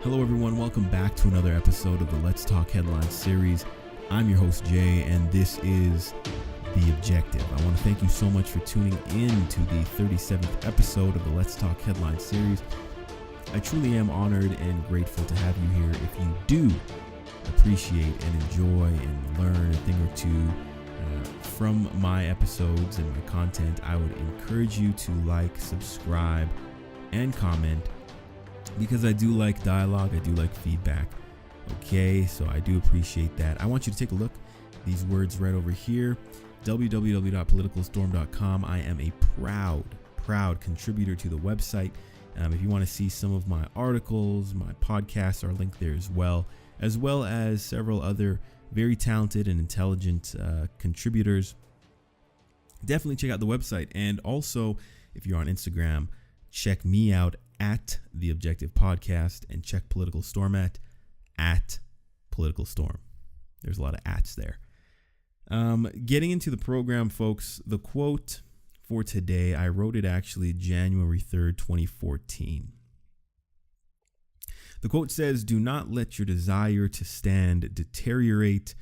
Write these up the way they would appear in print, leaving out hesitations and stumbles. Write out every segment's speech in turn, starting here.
Hello everyone, welcome back to another episode of the Let's Talk Headlines series. I'm your host Jay, and this is The Objective. I want to thank you so much for tuning in to the 37th episode of the Let's Talk Headlines series. I truly am honored and grateful to have you here. If you do appreciate and enjoy and learn a thing or two from my episodes and my content, I would encourage you to like, subscribe, and comment, because I do like dialogue, I do like feedback. Okay, so I do appreciate that. I want you to take a look. These words right over here, www.politicalstorm.com. I am a proud contributor to the website. If you want to see some of my articles, my podcasts are linked there as well as several other very talented and intelligent contributors. Definitely check out the website. And also, if you're on Instagram, check me out at The Objective Podcast, and check Political Storm at Political Storm. There's a lot of ats there. Getting into the program, folks, the quote for today, I wrote it actually January 3rd, 2014. The quote says, "Do not let your desire to stand deteriorate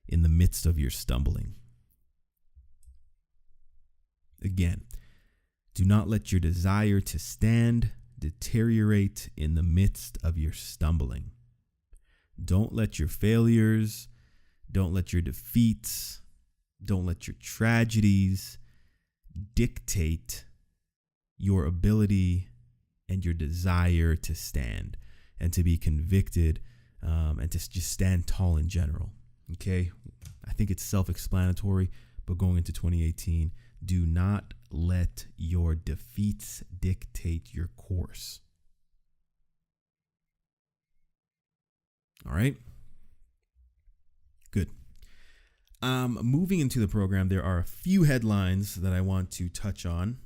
in the midst of your stumbling." Again, do not let your desire to stand deteriorate in the midst of your stumbling. Don't let your failures, don't let your defeats, don't let your tragedies dictate your ability and your desire to stand and to be convicted and to just stand tall in general. Okay? I think it's self-explanatory, but going into 2018, do not let your defeats dictate your course. All right. Good. Moving into the program, there are a few headlines that I want to touch on.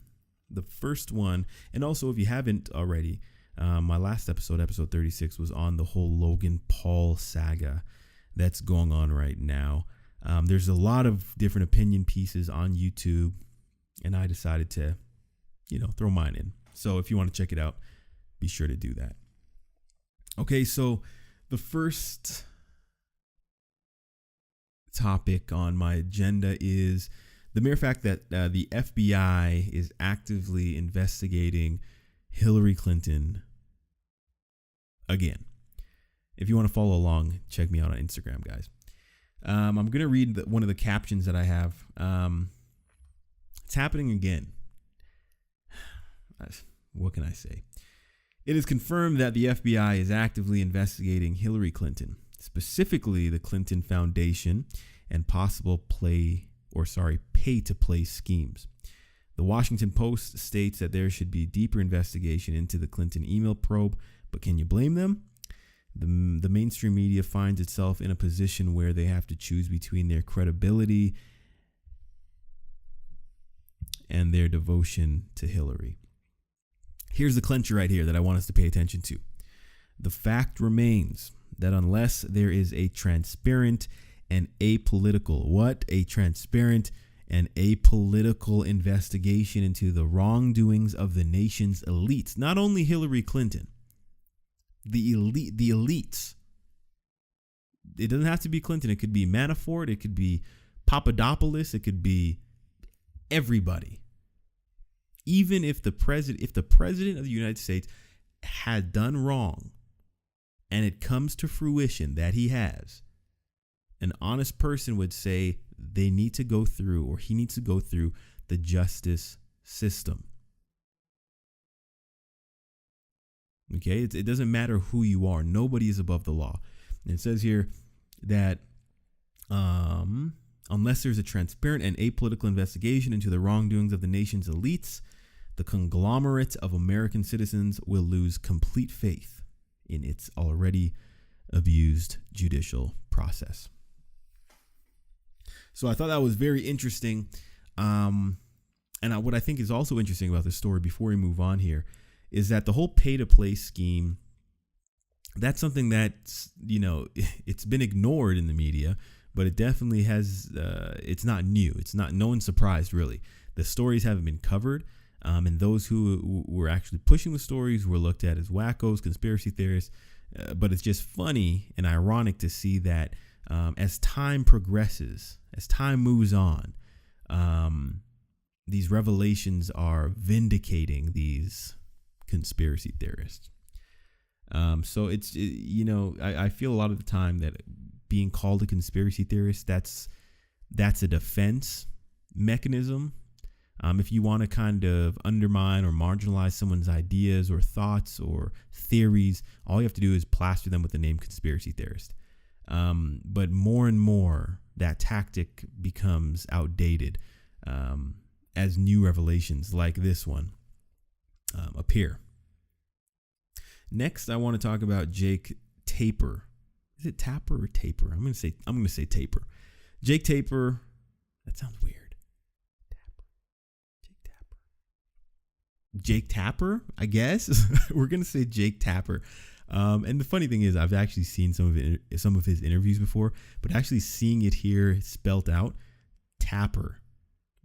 The first one, and also if you haven't already, my last episode 36, was on the whole Logan Paul saga that's going on right now. There's a lot of different opinion pieces on YouTube, and I decided to, throw mine in. So if you want to check it out, be sure to do that. Okay, so the first topic on my agenda is the mere fact that the FBI is actively investigating Hillary Clinton again. If you want to follow along, check me out on Instagram, guys. I'm going to read one of the captions that I have. It's happening again. What can I say? It is confirmed that the FBI is actively investigating Hillary Clinton, specifically the Clinton Foundation and possible pay-to-play schemes. The Washington Post states that there should be deeper investigation into the Clinton email probe, but can you blame them? The mainstream media finds itself in a position where they have to choose between their credibility and their devotion to Hillary. Here's the clincher right here that I want us to pay attention to. The fact remains that unless there is a transparent and transparent and apolitical investigation into the wrongdoings of the nation's elites, not only Hillary Clinton, the elites. It doesn't have to be Clinton. It could be Manafort. It could be Papadopoulos. It could be everybody. Even if the president of the United States had done wrong, and it comes to fruition that he has, an honest person would say he needs to go through the justice system. Okay, it doesn't matter who you are. Nobody is above the law. And it says here that unless there's a transparent and apolitical investigation into the wrongdoings of the nation's elites, the conglomerate of American citizens will lose complete faith in its already abused judicial process. So I thought that was very interesting. And what I think is also interesting about this story, before we move on here, is that the whole pay-to-play scheme, that's something that's, it's been ignored in the media, but it definitely has, it's not new. No one's surprised, really. The stories haven't been covered. And those who were actually pushing the stories were looked at as wackos, conspiracy theorists, But it's just funny and ironic to see that as time progresses, as time moves on, these revelations are vindicating these conspiracy theorists. So it's, I feel a lot of the time that being called a conspiracy theorist, that's a defense mechanism. If you want to kind of undermine or marginalize someone's ideas or thoughts or theories, all you have to do is plaster them with the name conspiracy theorist. But more and more, that tactic becomes outdated as new revelations like this one appear. Next, I want to talk about Jake Tapper. Is it Tapper or Taper? I'm going to say Tapper. Jake Tapper. That sounds weird. Jake Tapper, I guess. We're going to say Jake Tapper. And the funny thing is, I've actually seen some of his interviews before, but actually seeing it here spelt out, Tapper.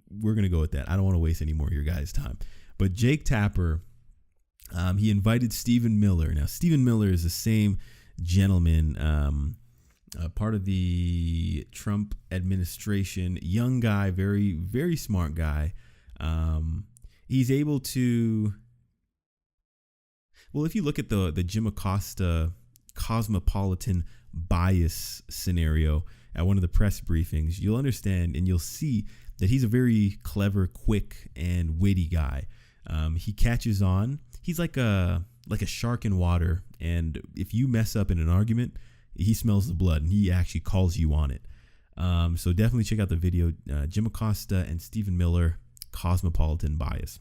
We're going to go with that. I don't want to waste any more of your guys' time. But Jake Tapper, he invited Stephen Miller. Now, Stephen Miller is the same gentleman, part of the Trump administration, young guy, very, very smart guy. He's able to, well, if you look at the Jim Acosta cosmopolitan bias scenario at one of the press briefings, you'll understand and you'll see that he's a very clever, quick, and witty guy. He catches on. He's like a shark in water, and if you mess up in an argument, he smells the blood, and he actually calls you on it. So definitely check out the video, Jim Acosta and Stephen Miller, cosmopolitan bias.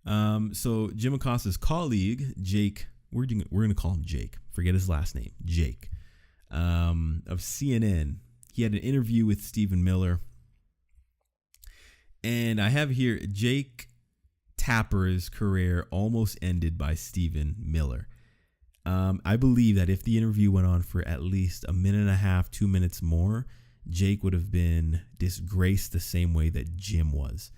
So Jim Acosta's colleague, Jake, we're going to call him Jake. Forget his last name, Jake, of CNN. He had an interview with Stephen Miller. And I have here Jake Tapper's career almost ended by Stephen Miller. I believe that if the interview went on for at least a minute and a half, 2 minutes more, Jake would have been disgraced the same way that Jim was.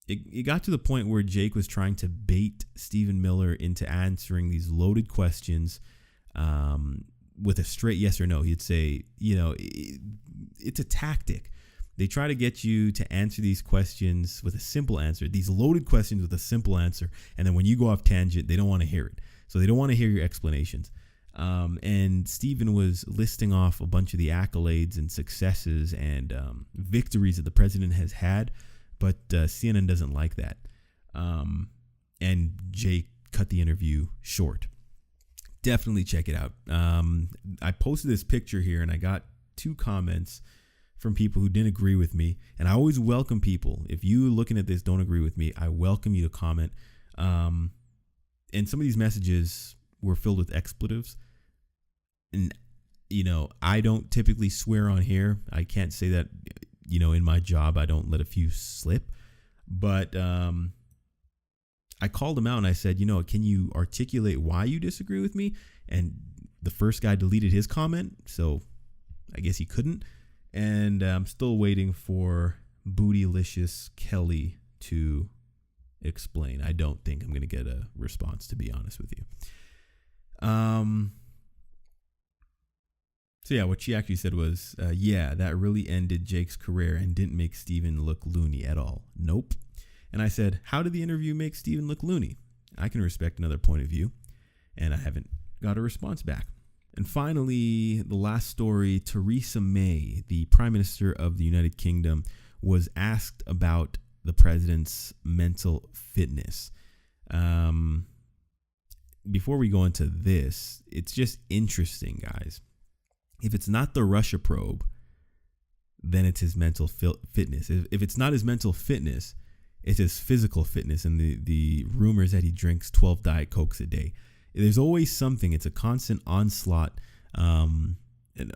It got to the point where Jake was trying to bait Stephen Miller into answering these loaded questions with a straight yes or no. He'd say, it's a tactic. They try to get you to answer these questions with a simple answer, these loaded questions with a simple answer. And then when you go off tangent, they don't want to hear it. So they don't want to hear your explanations. And Stephen was listing off a bunch of the accolades and successes and victories that the president has had. But CNN doesn't like that. And Jake cut the interview short. Definitely check it out. I posted this picture here and I got 2 comments from people who didn't agree with me. And I always welcome people. If you looking at this don't agree with me, I welcome you to comment. And some of these messages were filled with expletives. And, I don't typically swear on here. I can't say that, in my job, I don't let a few slip. But I called him out and I said, can you articulate why you disagree with me? And the first guy deleted his comment. So I guess he couldn't. And I'm still waiting for Bootylicious Kelly to explain. I don't think I'm going to get a response, to be honest with you. So yeah, what she actually said was, that really ended Jake's career and didn't make Stephen look loony at all. Nope. And I said, how did the interview make Stephen look loony? I can respect another point of view. And I haven't got a response back. And finally, the last story, Theresa May, the Prime Minister of the United Kingdom, was asked about the president's mental fitness. Before we go into this, it's just interesting, guys. If it's not the Russia probe, then it's his mental fitness. If it's not his mental fitness, it's his physical fitness and the rumors that he drinks 12 Diet Cokes a day. There's always something. It's a constant onslaught, an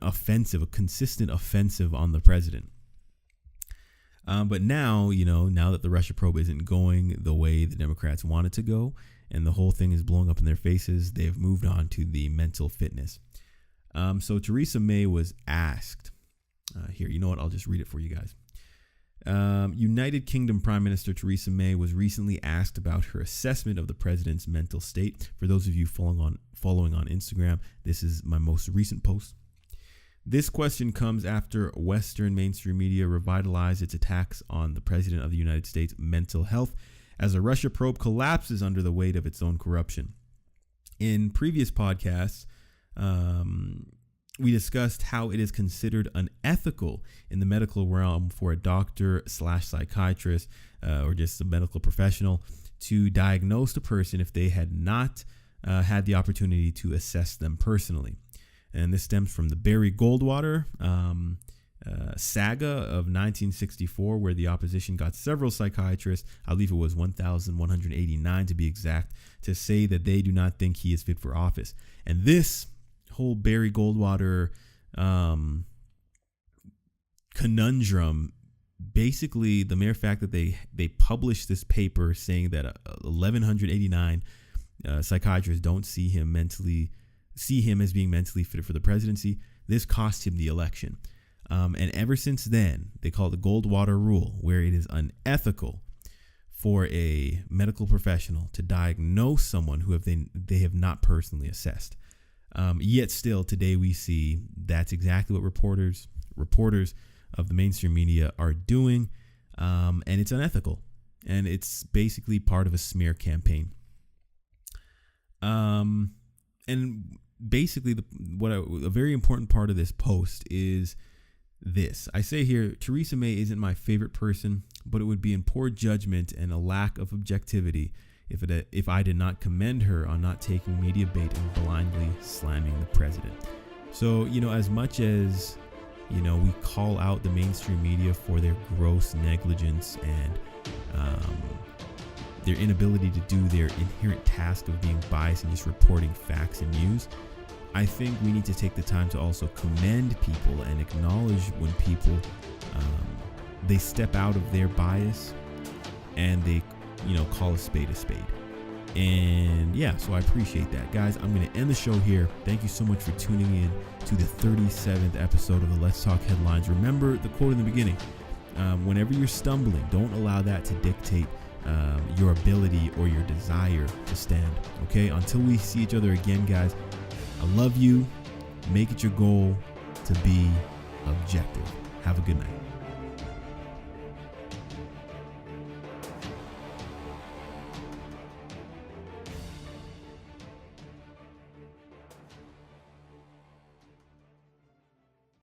offensive, a consistent offensive on the president. But now, now that the Russia probe isn't going the way the Democrats want it to go, and the whole thing is blowing up in their faces, they've moved on to the mental fitness. So Theresa May was asked, here, you know what? I'll just read it for you guys. United Kingdom Prime Minister Theresa May was recently asked about her assessment of the president's mental state. For those of you following on Instagram, this is my most recent post. This question comes after Western mainstream media revitalized its attacks on the president of the United States' mental health as a Russia probe collapses under the weight of its own corruption. In previous podcasts, we discussed how it is considered unethical in the medical realm for a doctor/psychiatrist or just a medical professional to diagnose the person if they had not had the opportunity to assess them personally. And this stems from the Barry Goldwater saga of 1964, where the opposition got several psychiatrists, I believe it was 1,189 to be exact, to say that they do not think he is fit for office. And this whole Barry Goldwater conundrum, basically the mere fact that they published this paper saying that 1,189 psychiatrists don't see him as being mentally fit for the presidency, this cost him the election. And ever since then, they call it the Goldwater rule, where it is unethical for a medical professional to diagnose someone who they have not personally assessed. Yet still today we see that's exactly what reporters of the mainstream media are doing. And it's unethical. And it's basically part of a smear campaign. And basically a very important part of this post is this. I say here, Theresa May isn't my favorite person, but it would be in poor judgment and a lack of objectivity if I did not commend her on not taking media bait and blindly slamming the president. So, as much as, we call out the mainstream media for their gross negligence and their inability to do their inherent task of being biased and just reporting facts and news, I think we need to take the time to also commend people and acknowledge when people they step out of their bias and they call a spade a spade. And yeah, so I appreciate that, guys. I'm going to end the show here. Thank you so much for tuning in to the 37th episode of the Let's Talk Headlines. Remember the quote in the beginning: whenever you're stumbling, don't allow that to dictate your ability or your desire to stand. Okay, until we see each other again, guys, I love you. Make it your goal to be objective. Have a good night.